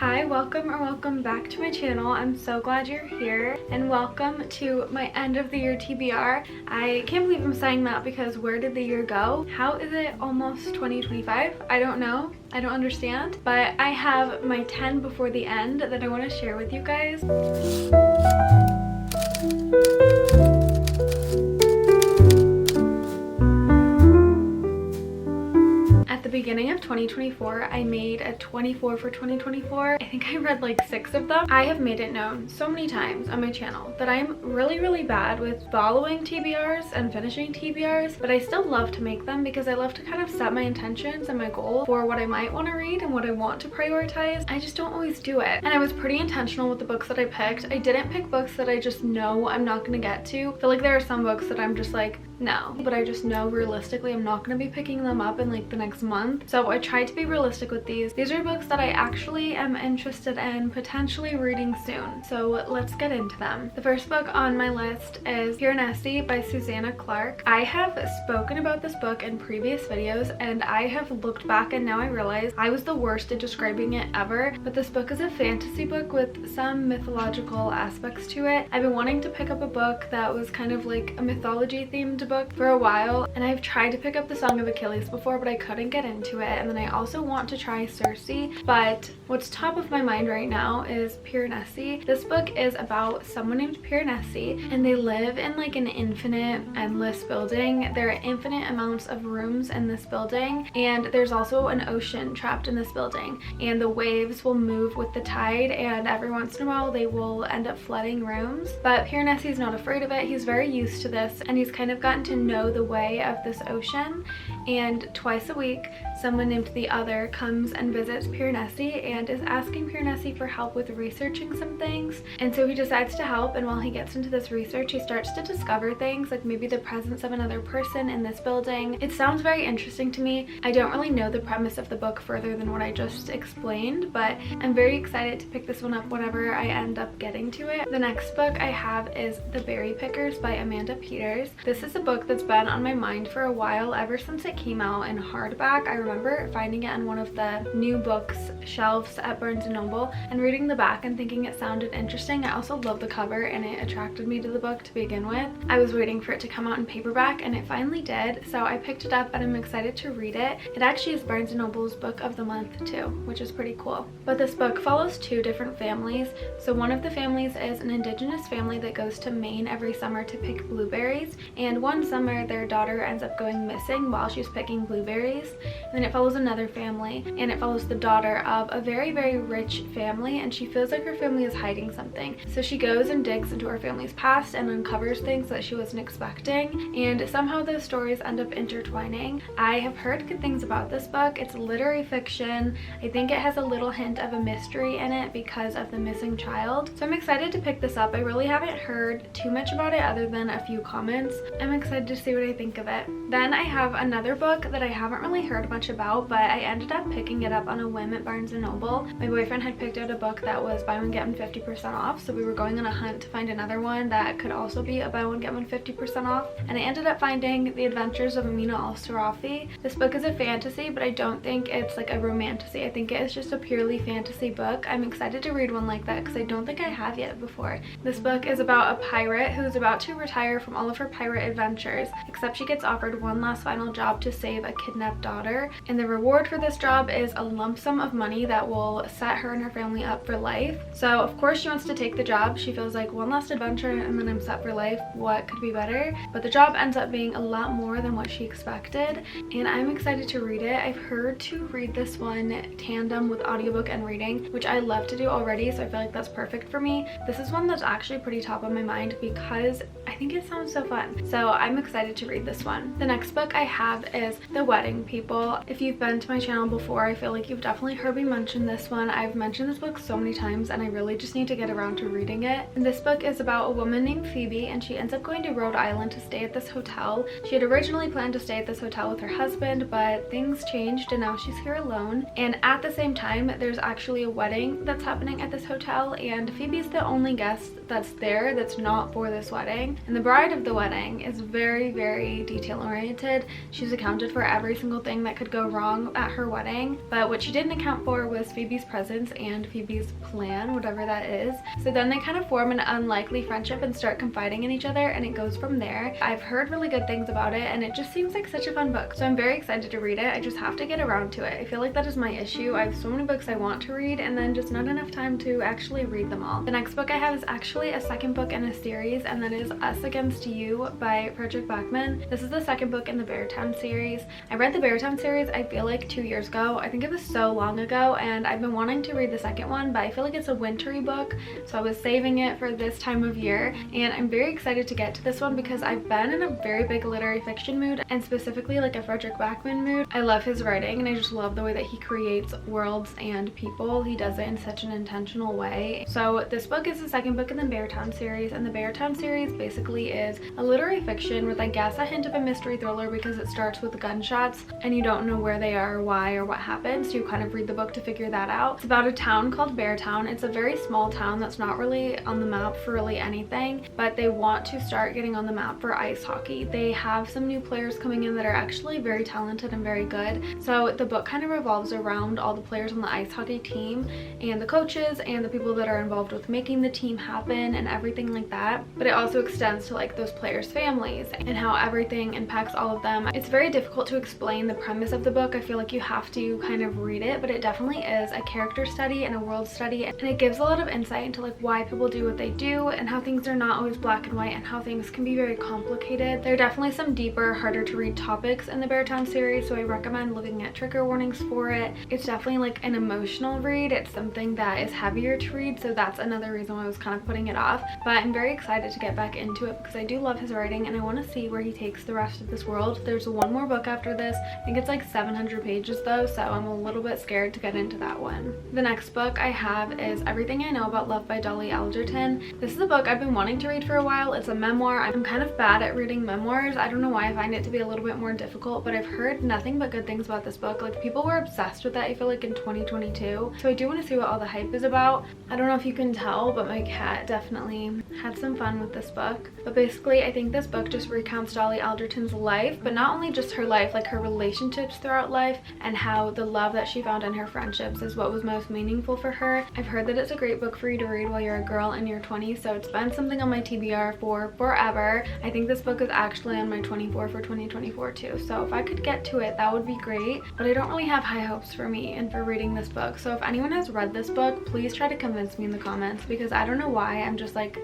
Hi, welcome back to my channel. I'm so glad you're here, and welcome to my end of the year TBR. I can't believe I'm saying that because where did the year go? How is it almost 2025? I don't know. I don't understand, but I have my 10 before the end that I want to share with you guys. At the beginning of 2024, I made a 24 for 2024. I think I read like 6 of them. I have made it known so many times on my channel that I'm really bad with following TBRs and finishing TBRs, but I still love to make them because I love to kind of set my intentions and my goals for what I might want to read and what I want to prioritize. I just don't always do it. And I was pretty intentional with the books that I picked. I didn't pick books that I just know I'm not going to get to. I feel like there are some books that I'm just like, no, but I just know realistically I'm not going to be picking them up in like the next month. So I tried to be realistic with these. These are books that I actually am interested in potentially reading soon. So let's get into them. The first book on my list is Piranesi by Susanna Clarke. I have spoken about this book in previous videos and I have looked back and now I realize I was the worst at describing it ever, but this book is a fantasy book with some mythological aspects to it. I've been wanting to pick up a book that was kind of like a mythology themed book for a while, and I've tried to pick up the Song of Achilles before, but I couldn't get into it. And then I also want to try Circe, but what's top of my mind right now is Piranesi. This book is about someone named Piranesi, and they live in like an infinite, endless building. There are infinite amounts of rooms in this building, and there's also an ocean trapped in this building, and the waves will move with the tide, and every once in a while they will end up flooding rooms. But Piranesi's not afraid of it. He's very used to this, and he's kind of gotten to know the way of this ocean, and twice a week someone named the Other comes and visits Piranesi and is asking Piranesi for help with researching some things. And so he decides to help, and while he gets into this research he starts to discover things like maybe the presence of another person in this building. It sounds very interesting to me. I don't really know the premise of the book further than what I just explained, but I'm very excited to pick this one up whenever I end up getting to it. The next book I have is The Berry Pickers by Amanda Peters. This is a book that's been on my mind for a while, ever since it came out in hardback. I remember finding it on one of the new books shelves at Barnes & Noble and reading the back and thinking it sounded interesting. I also love the cover and it attracted me to the book to begin with. I was waiting for it to come out in paperback and it finally did, so I picked it up and I'm excited to read it. It actually is Barnes & Noble's book of the month too, which is pretty cool. But this book follows 2 different families. So one of the families is an indigenous family that goes to Maine every summer to pick blueberries, and one summer their daughter ends up going missing while she's picking blueberries. And then it follows another family, and it follows the daughter of a very rich family, and she feels like her family is hiding something. So she goes and digs into her family's past and uncovers things that she wasn't expecting, and somehow those stories end up intertwining. I have heard good things about this book. It's literary fiction. I think it has a little hint of a mystery in it because of the missing child. So I'm excited to pick this up. I really haven't heard too much about it other than a few comments. I'm excited to see what I think of it. Then I have another book that I haven't really heard much about, but I ended up picking it up on a whim at Barnes & Noble. My boyfriend had picked out a book that was buy one get one 50% off, so we were going on a hunt to find another one that could also be a buy one get one 50% off, and I ended up finding The Adventures of Amina al-Sirafi. This book is a fantasy, but I don't think it's like a romantasy. I think it is just a purely fantasy book. I'm excited to read one like that because I don't think I have yet before. This book is about a pirate who's about to retire from all of her pirate adventures, except she gets offered one last final job to save a kidnapped daughter, and the reward for this job is a lump sum of money that will set her and her family up for life. So of course she wants to take the job. She feels like one last adventure and then I'm set for life. What could be better? But the job ends up being a lot more than what she expected, and I'm excited to read it. I've heard to read this one tandem with audiobook and reading, which I love to do already, so I feel like that's perfect for me. This is one that's actually pretty top of my mind because I think it sounds so fun. So I'm excited to read this one. The next book I have is The Wedding People. If you've been to my channel before, I feel like you've definitely heard me mention this one. I've mentioned this book so many times and I really just need to get around to reading it. And this book is about a woman named Phoebe, and she ends up going to Rhode Island to stay at this hotel. She had originally planned to stay at this hotel with her husband, but things changed and now she's here alone. And at the same time, there's actually a wedding that's happening at this hotel, and Phoebe's the only guest that's there that's not for this wedding. And the bride of the wedding is very, very detail oriented. She's accounted for every single thing that could go wrong at her wedding, but what she didn't account for was Phoebe's presence and Phoebe's plan, whatever that is. So then they kind of form an unlikely friendship and start confiding in each other, and it goes from there. I've heard really good things about it, and it just seems like such a fun book, so I'm very excited to read it. I just have to get around to it. I feel like that is my issue. I have so many books I want to read and then just not enough time to actually read them all. The next book I have is actually a second book in a series, and that is Us Against You by Frederick Backman. This is the second book in the Beartown series. I read the Beartown series, I feel like 2 years ago. I think it was so long ago, and I've been wanting to read the second one, but I feel like it's a wintry book, so I was saving it for this time of year, and I'm very excited to get to this one because I've been in a very big literary fiction mood, and specifically like a Frederick Backman mood. I love his writing, and I just love the way that he creates worlds and people. He does it in such an intentional way. So this book is the second book in the Beartown series, and the Beartown series basically is a literary fiction with, I guess, a hint of a mystery thriller because it starts with gunshots and you don't know where they are or why or what happened, so you kind of read the book to figure that out. It's about a town called Beartown. It's a very small town that's not really on the map for really anything, but they want to start getting on the map for ice hockey. They have some new players coming in that are actually very talented and very good, so the book kind of revolves around all the players on the ice hockey team and the coaches and the people that are involved with making the team happen and everything like that. But it also extends to like those players' families and how everything impacts all of them. It's very difficult to explain the premise of the book. I feel like you have to kind of read it, but it definitely is a character study and a world study, and it gives a lot of insight into like why people do what they do and how things are not always black and white and how things can be very complicated. There are definitely some deeper, harder to read topics in the Beartown series, so I recommend looking at trigger warnings for it. It's definitely like an emotional read. It's something that is heavier to read, so that's another reason why I was kind of putting it off, but I'm very excited to get back into it because I do love his writing and I want to see where he takes the rest of this world. There's one more book after this. I think it's like 700 pages though, so I'm a little bit scared to get into that one. The next book I have is Everything I Know About Love by Dolly Alderton. This is a book I've been wanting to read for a while. It's a memoir. I'm kind of bad at reading memoirs. I don't know why I find it to be a little bit more difficult, but I've heard nothing but good things about this book. Like, people were obsessed with it, I feel like, in 2022, so I do want to see what all the hype is about. I don't know if you can tell, but my cat definitely had some fun with this book. But basically, I think this book just recounts Dolly Alderton's life, but not only just her life, like her relationships throughout life and how the love that she found in her friendships is what was most meaningful for her. I've heard that it's a great book for you to read while you're a girl in your 20s, so it's been something on my TBR for forever. I think this book is actually on my 24 for 2024 too, so if I could get to it, that would be great, but I don't really have high hopes for me and for reading this book. So if anyone has read this book, please try to convince me in the comments, because I don't know why I'm just like,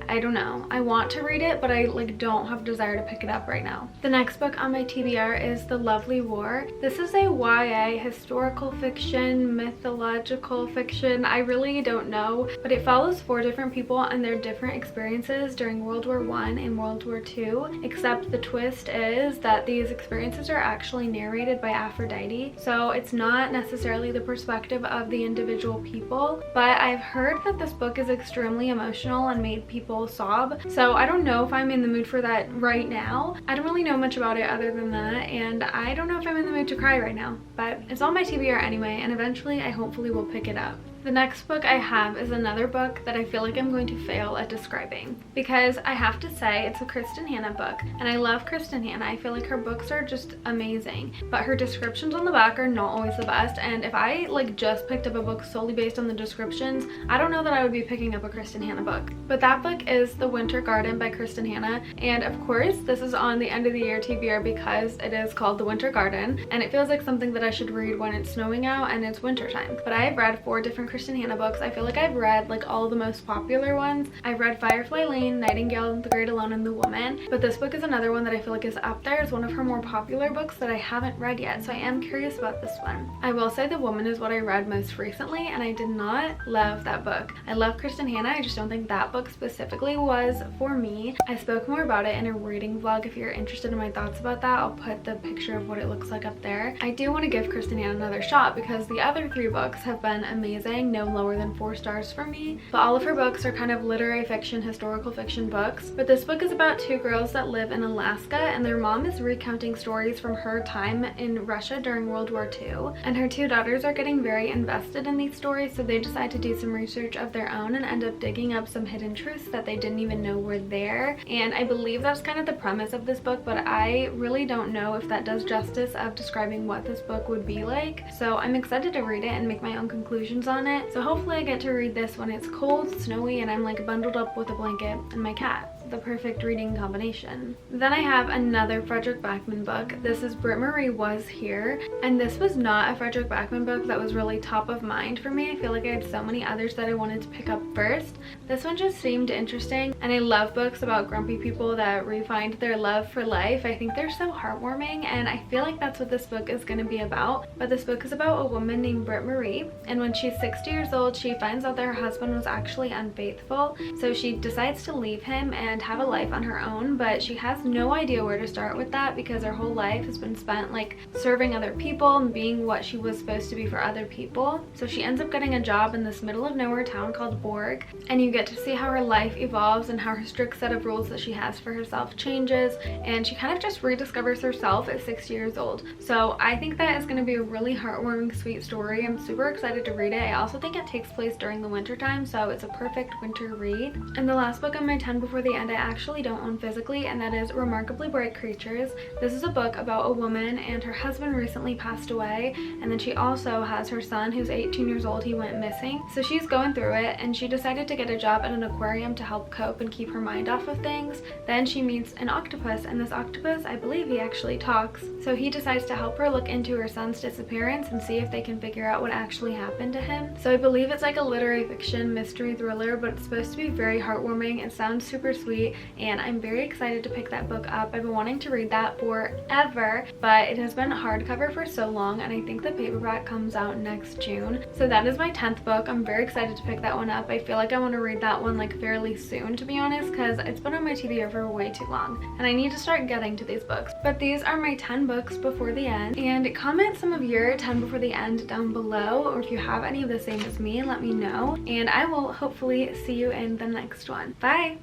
I don't know. I want to read it, but I like don't have a desire to pick it up right now. The next book on my TBR is The Lovely War. This is a YA historical fiction, mythological fiction. I really don't know, but it follows 4 different people and their different experiences during World War I and World War II, except the twist is that these experiences are actually narrated by Aphrodite, so it's not necessarily the perspective of the individual people. But I've heard that this book is extremely emotional and made people sob, so I don't know if I'm in the mood for that right now. I don't really know much about it other than that, and I don't know if I'm in the mood to cry right now, but it's on my TBR anyway, and eventually I hopefully will pick it up. The next book I have is another book that I feel like I'm going to fail at describing, because I have to say it's a Kristen Hanna book, and I love Kristen Hanna. I feel like her books are just amazing, but her descriptions on the back are not always the best, and if I like just picked up a book solely based on the descriptions, I don't know that I would be picking up a Kristen Hanna book. But that book is The Winter Garden by Kristen Hanna, and of course this is on the end of the year TBR because it is called The Winter Garden, and it feels like something that I should read when it's snowing out and it's winter time. But I have read 4 different Kristen Hanna books. I feel like I've read like all the most popular ones. I've read Firefly Lane, Nightingale, The Great Alone, and The Woman, but this book is another one that I feel like is up there as one of her more popular books that I haven't read yet, so I am curious about this one. I will say The Woman is what I read most recently, and I did not love that book. I love Kristen Hanna, I just don't think that book specifically was for me. I spoke more about it in a reading vlog. If you're interested in my thoughts about that, I'll put the picture of what it looks like up there. I do want to give Kristen Hanna another shot because the other 3 books have been amazing. saying no lower than 4 stars for me. But all of her books are kind of literary fiction, historical fiction books. But this book is about 2 girls that live in Alaska, and their mom is recounting stories from her time in Russia during World War II. And her 2 daughters are getting very invested in these stories, so they decide to do some research of their own and end up digging up some hidden truths that they didn't even know were there. And I believe that's kind of the premise of this book, but I really don't know if that does justice of describing what this book would be like. So I'm excited to read it and make my own conclusions on it. So hopefully I get to read this when it's cold, snowy, and I'm like bundled up with a blanket and my cat. The perfect reading combination. Then I have another Fredrik Backman book. This is Britt-Marie Was Here, and this was not a Fredrik Backman book that was really top of mind for me. I feel like I had so many others that I wanted to pick up first. This one just seemed interesting, and I love books about grumpy people that refind their love for life. I think they're so heartwarming, and I feel like that's what this book is going to be about. But this book is about a woman named Britt-Marie, and when she's 60 years old, she finds out that her husband was actually unfaithful, so she decides to leave him and have a life on her own. But she has no idea where to start with that because her whole life has been spent like serving other people and being what she was supposed to be for other people. So she ends up getting a job in this middle of nowhere town called Borg, and you get to see how her life evolves and how her strict set of rules that she has for herself changes, and she kind of just rediscovers herself at 60 years old. So I think that is going to be a really heartwarming, sweet story. I'm super excited to read it. I also think it takes place during the winter time, so it's a perfect winter read. And the last book on my 10 before the end I actually don't own physically, and that is Remarkably Bright Creatures. This is a book about a woman, and her husband recently passed away, and then she also has her son who's 18 years old. He went missing. So she's going through it, and she decided to get a job at an aquarium to help cope and keep her mind off of things. Then she meets an octopus, and this octopus, I believe he actually talks. So he decides to help her look into her son's disappearance and see if they can figure out what actually happened to him. So I believe it's like a literary fiction mystery thriller, but it's supposed to be very heartwarming. It sounds super sweet, and I'm very excited to pick that book up. I've been wanting to read that forever, but it has been hardcover for so long, and I think the paperback comes out next June. So that is my 10th book. I'm very excited to pick that one up. I feel like I want to read that one like fairly soon, to be honest, because it's been on my TBR for way too long, and I need to start getting to these books. But these are my 10 books before the end, and comment some of your 10 before the end down below, or if you have any of the same as me, let me know, and I will hopefully see you in the next one. Bye!